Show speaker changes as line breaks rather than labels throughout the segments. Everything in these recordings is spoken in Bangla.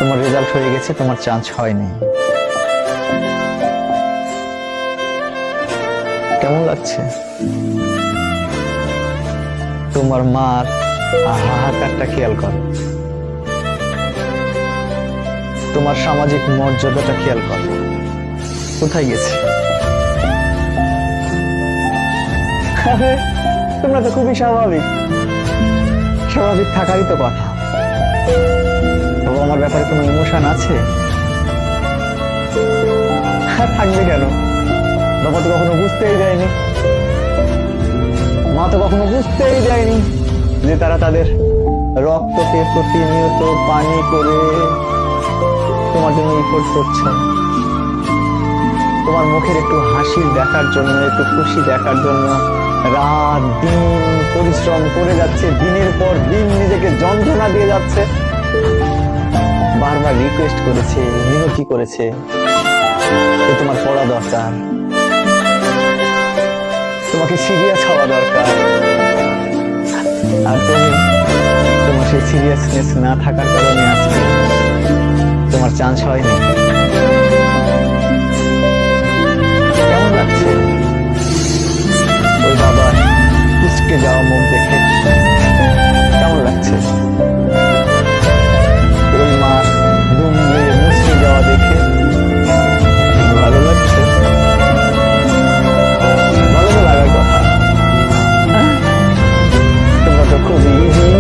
তোমার রেজাল্ট হয়ে গেছে, তোমার চান্স হয়নি। কেমন লাগছে? তোমার মার হাহাকারটা খেয়াল করো, তোমার সামাজিক মর্যাদাটা খেয়াল করো, কোথায় গেছে? তোমরা তো খুবই স্বাভাবিক, স্বাভাবিক থাকারই তো কথা। তবে আমার ব্যাপারে কোনো ইমোশন আছে? থাকবে কেন? বাবা তো কখনো বুঝতেই দেয়নি, মা তো কখনো বুঝতেই দেয়নি যে তারা তাদের রক্তকে প্রতিনিয়ত পানি করে তোমার জন্য ইফোর্ট করছে, তোমার মুখের একটু হাসি দেখার জন্য, একটু খুশি দেখার জন্য রাত দিন পরিশ্রম করে যাচ্ছে, দিনের পর দিন নিজেকে যন্ত্রণা দিয়ে যাচ্ছে। বারবার রিকোয়েস্ট করেছে, মিনতি করেছে যে তোমার পড়া দরকার, তোমাকে সিরিয়াস হওয়া দরকার। আর তুমি তোমার সেই সিরিয়াসনেস না থাকার কারণে আজকে তোমার চান্স হয়নি। কেমন লাগছে ওই বাবার কুচকে যাওয়া মুখ দেখে? কেমন লাগছে ওই মা দুমড়ে মুচড়ে যাওয়া দেখে? ভালো লাগছে? ভালো তো লাগার কথা। তোমরা তো খুব ইজি,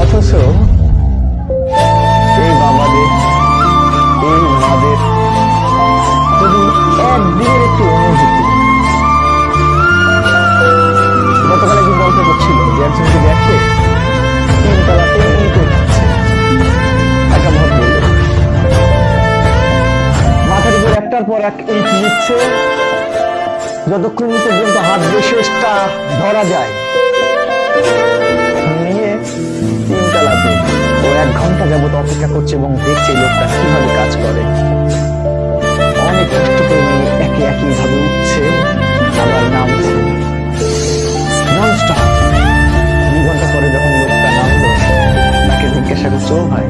অথচ এই বাবাদের, এই মাদের যদি একদিনের একটু অনুভূতি, গতকাল একদিন গল্প করছিল যে একজনকে দেখে তিনতলাতে ইট উঠাচ্ছে, একটা ভদ্রলোক মাথার উপর একটার পর এক ইট নিচ্ছে, যতক্ষণ পর্যন্ত হাত দিয়ে শেষটা ধরা যায়, নিয়ে তিনতলাতে ও 1 ঘন্টা যাবত অপেক্ষা করছে এবং দেখছে লোকটা কিভাবে কাজ করে। অনেক কষ্ট করে নিয়ে একে একই ভাবে উঠছে, আবার নামছে, ননস্টপ। 2 ঘন্টা পরে যখন লোকটা নামলো, তাকে জিজ্ঞাসা করছে, ও ভাই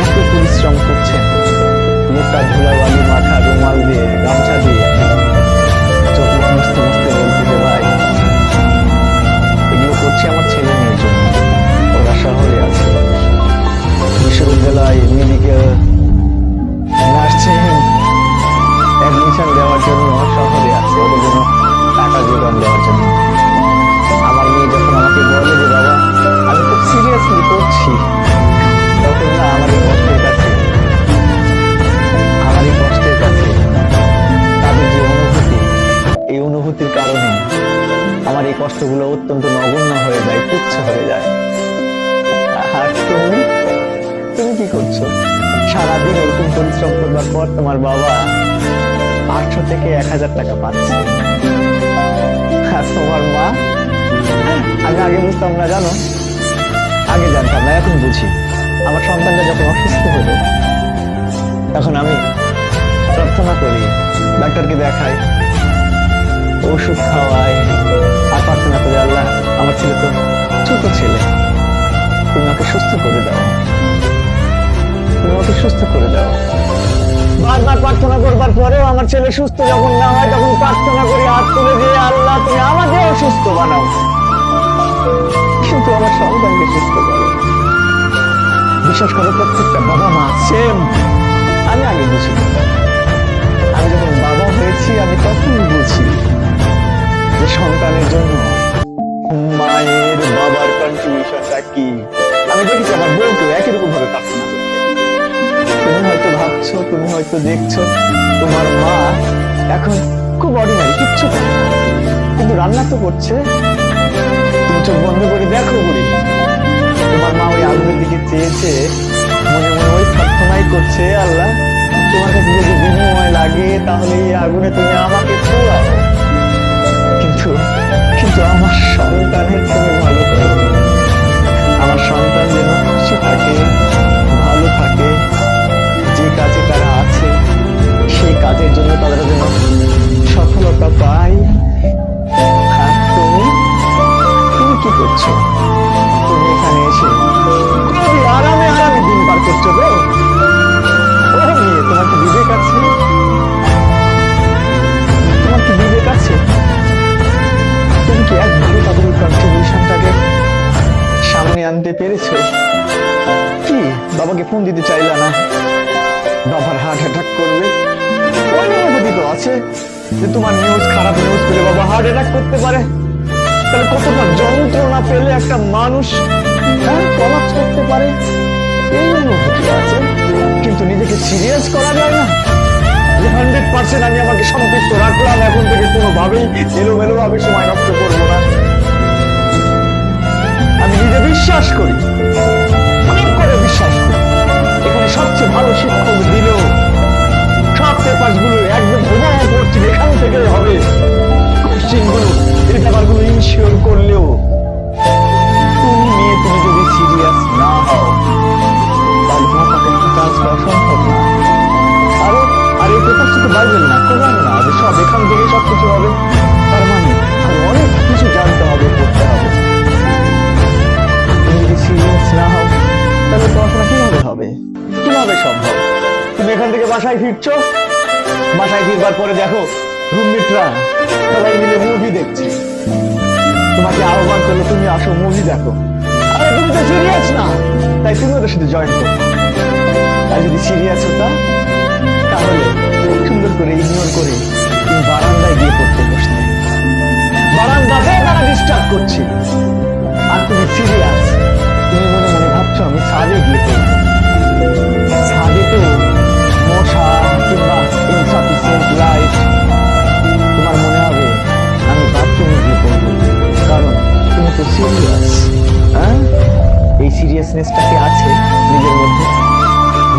এত পরিশ্রম করছেন? লোকটা ধুলাবালি মাথা রুমাল দিয়ে, গামছা দিয়ে চোখ মুছতে মুছতে বলতে যে ভাই এগুলো করছি আমার ছেলে মেয়ের জন্য, ওরা শহরে আছে, বিশ্ববিদ্যালয়, মেডিকেল, নার্সিং অ্যাডমিশন দেওয়ার জন্য শহরে আছে, ওদের জন্য টাকা যোগান দেওয়ার জন্য। আমার মেয়ে যখন আমাকে বলে যে বাবা আমি খুব সিরিয়াসলি করছি, তখন না আমার এই কষ্টের কাছে, আমার এই কষ্টের কাছে তাদের যে অনুভূতি, এই অনুভূতির কারণে আমার এই কষ্টগুলো অত্যন্ত নগণ্য হয়ে যায়, তুচ্ছ হয়ে যায়। আর তুমি তুমি কি করছো? সারাদিন ওরকম পরিশ্রম করবার পর তোমার বাবা 800 থেকে 1000 টাকা পাচ্ছে, আর তোমার মা, আমি আগে বুঝতাম না জানো, আগে জানতাম না, এখন বুঝি। আমার সন্তানটা যখন অসুস্থ হলো, তখন আমি প্রার্থনা করি, ডাক্তারকে দেখাই, ওষুধ খাওয়াই, আর প্রার্থনা করি আল্লাহ আমার ছেলে তো ছোট ছেলে, তুমি ওকে সুস্থ করে দাও, তুমি ওকে সুস্থ করে দাও। বারবার প্রার্থনা করবার পরেও আমার ছেলে সুস্থ যখন না হয়, তখন প্রার্থনা করি হাত তুলে দিয়ে, আল্লাহ তুমি আমাকেও সুস্থ বানাও, কিন্তু আমার সন্তানকে সুস্থ করো। বিশেষ করে প্রত্যেকটা বাবা মা সেম। আমি আগে বুঝি, আমি যখন বাবা হয়েছি আমি তখন বুঝি যে সন্তানের জন্য মায়ের বাবার কন্ট্রিবিউশনটা কি। আমি দেখেছি আমার বউকে একই রকম ভাবে প্রার্থনা করতে। তুমি হয়তো ভাবছো, তুমি হয়তো দেখছো তোমার মা এখন খুব অর্ডিনারি, কিচ্ছু করে না, কিন্তু রান্না তো করছে। তুমি চোখ বন্ধ করে দেখো বুড়ি, তোমার মা ওই আগুনের দিকে চেয়েছে, মনে মনে ওই প্রার্থনাই করছে, আল্লাহ তোমার কাছে যদি বিনিময় লাগে তাহলে এই আগুনে তুমি আমাকে পোড়াও, কিন্তু কিন্তু আমার সন্তানের তুমি ভালো করো, আমার সন্তান যেন খুশি থাকে, ভালো থাকে, যে কাজে তারা আছে সেই কাজের জন্য তারা যেন সফলতা পায়। আর তুমি তুমি কি করছো? তুমি এখানে এসে খুবই আরামে আরামে পেরেছো? কি বাবাকে ফোন দিতে চাইলা না? বাবার হার্ট অ্যাটাক করবে, ওই অনুভূতি তো আছে যে তোমার নিউজ, খারাপ নিউজ পেলে বাবা হার্ট অ্যাটাক করতে পারে। তাহলে কতটা যন্ত্রণা পেলে একটা মানুষ কলাপস করতে পারে, এই অনুভূতি আছে। কিন্তু নিজেকে সিরিয়াস করা যায় না যে 100% আমি আমাকে সন্তুষ্ট রাখলাম, এখন থেকে কোনোভাবেই এলোমেলো ভাবে সময় নষ্ট করবো না। আমি নিজে বিশ্বাস করি, অনেক করে বিশ্বাস করি, এখানে সবচেয়ে ভালো শিক্ষক দিলেও সব পেপার গুলো একদম হুবহু করছি, এখান থেকে হবে কোশ্চেন গুলো, এই পেপার গুলো ইনশিওর করলেও তুমি যদি সিরিয়াস না হও তাহলে তোমার তাকে চান্স করা সম্ভব না। আর এই পেপার শুধু বাইবেল না, কোরআন না, যে সব এখান থেকে সবকিছু হবে, তার মানে আরো অনেক কিছু জানতে হবে, করতে হবে। তুমি যদি সিরিয়াস না হও তাহলে পড়াশোনা কিভাবে হবে, কিভাবে সম্ভব? তুমি এখান থেকে বাসায় ফিরছো, বাসায় ফিরবার পরে দেখো রুমমেটরা সবাই মিলে মুভি দেখছে, তোমাকে আহ্বান করলে তুমি আসো মুভি দেখো। আরে তুমি তো সিরিয়াস না, তাই তুমি ওদের সাথে জয়েন করো। আর যদি সিরিয়াস হতা তাহলে সুন্দর করে ইগনোর করে তুমি বারান্দায় গিয়ে পড়তে বসতে। বারান্দাতে তারা ডিস্টার্ব করছে আর তুমি সিরিয়াস, তুমি মনে মনে ভাবছো আমি ছাদে গিয়ে পড়বো। ছাদে তো মশা কিংবা ইনসাফিসিয়েন্ট লাইট, তোমার মনে হবে আমি বাথরুমে গিয়ে পড়বো, কারণ তুমি তো সিরিয়াস। এই সিরিয়াসনেসটাকে আছে নিজের মধ্যে,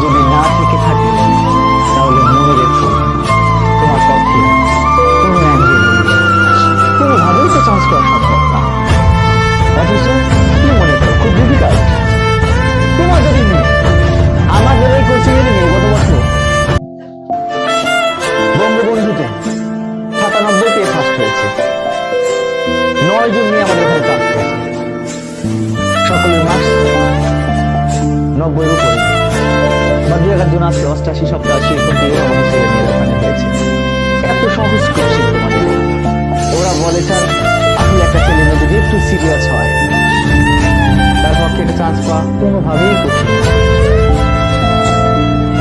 যদি না থেকে থাকে তাহলে মনে রেখো তোমার পক্ষে কোনো অ্যাঙ্গেল কোনোভাবেই তো চান্স করা সম্ভব না। অথচ কি মনে করো খুব ডিফিকাল্ট? তোমার যদি আমাদের এই কোচিং এর নিয়ে গত বছর বঙ্গবন্ধুতে 97 ফার্স্ট হয়েছে, 9 জন নিয়ে আমাদের ওখানে চান্স হয়েছে, সকলের মার্কস 90 উপরে, বা 2-1 আছে 88, 87 এরকম দিয়েও আমাদের ছেলে মেয়েরা ওখানে হয়েছে। এত সহজ কোচিং তোমাদের। ওরা বলে স্যার আসলে একটা ছেলে মেয়ে যদি একটু সিরিয়াস হয় তার পক্ষে একটা চান্স পাওয়া কোনোভাবেই কঠিন।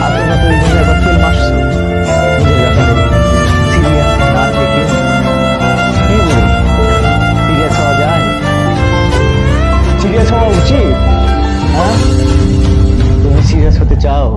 আর তোমরা তো এই জন্য একবার ফেল মারছো নিজের ব্যাপারে, সিরিয়াস না থেকে। কি বলি, সিরিয়াস হওয়া যায়? সিরিয়াস হওয়া উচিত। তুমি সিরিয়াস হতে চাও